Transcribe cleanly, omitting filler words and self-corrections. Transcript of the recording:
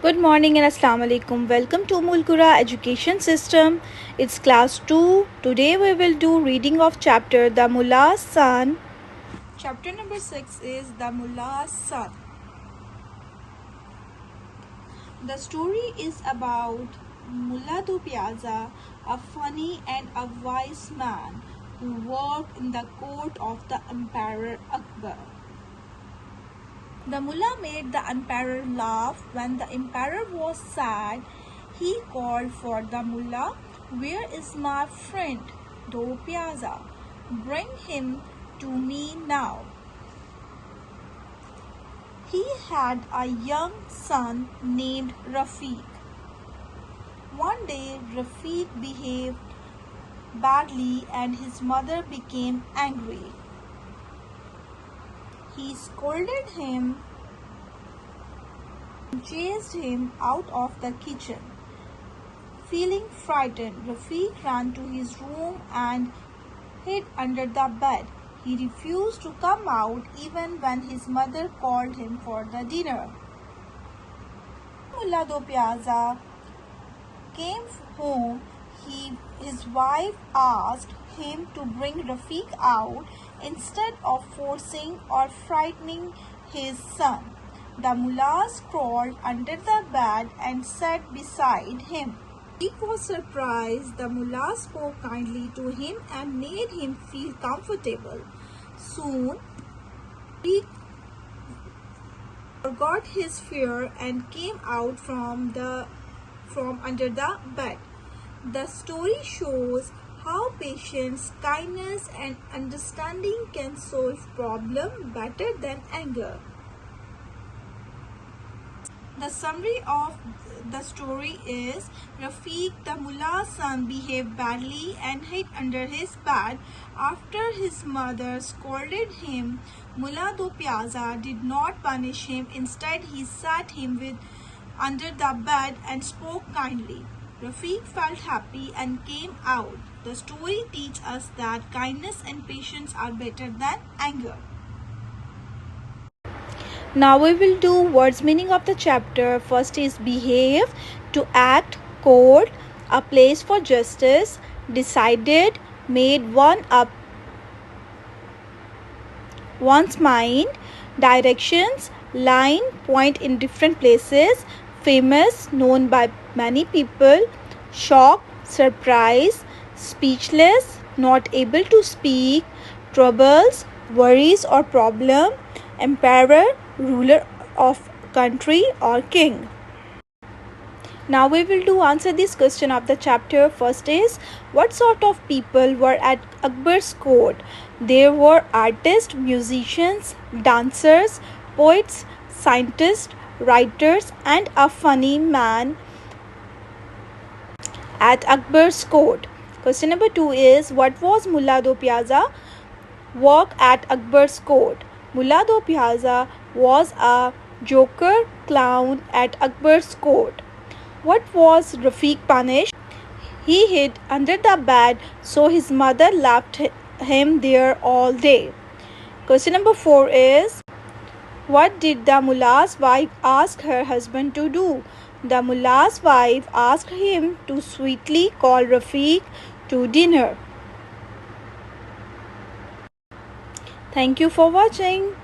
Good morning and Assalamu alaikum. Welcome to Mulkura Education System. It's class 2. Today we will do reading of chapter The Mulla's Son. Chapter number 6 is The Mulla's Son. The story is about Mulla do Piazza, a funny and a wise man who worked in the court of the Emperor Akbar. The mullah made the emperor laugh. When the emperor was sad, he called for the mullah. Where is my friend, Do Piazza? Bring him to me now. He had a young son named Rafiq. One day, Rafiq behaved badly and his mother became angry. He scolded him and chased him out of the kitchen. Feeling frightened, Rafiq ran to his room and hid under the bed. He refused to come out even when his mother called him for the dinner. Mulla do Piazza came home. His wife asked him to bring Rafiq out instead of forcing or frightening his son. The mullah crawled under the bed and sat beside him. Rafiq was surprised. The mullah spoke kindly to him and made him feel comfortable. Soon, Rafiq forgot his fear and came out from under the bed. The story shows how patience, kindness, and understanding can solve problems better than anger. The summary of the story is Rafiq, the mullah's son, behaved badly and hid under his bed. After his mother scolded him, Mulla do Piazza did not punish him. Instead, he sat him under the bed and spoke kindly. Rafiq felt happy and came out. The story teaches us that kindness and patience are better than anger. Now we will do words meaning of the chapter. First is behave, to act, court, a place for justice, decided, made one up one's mind, directions, line, point in different places, famous, known by many people, shock, surprise, speechless, not able to speak, troubles, worries or problem, emperor, ruler of country or king. Now we will do answer this question of the chapter. First is, what sort of people were at Akbar's court? There were artists, musicians, dancers, poets, scientists, writers, and a funny man at Akbar's court. Question number 2 is, what was Mulla do Piazza work at Akbar's court? Mulla do Piazza was a joker clown at Akbar's court. What was Rafiq punished? He hid under the bed, so his mother left him there all day. Question number 4 is, what did the mullah's wife ask her husband to do? The mullah's wife asked him to sweetly call Rafiq to dinner. Thank you for watching.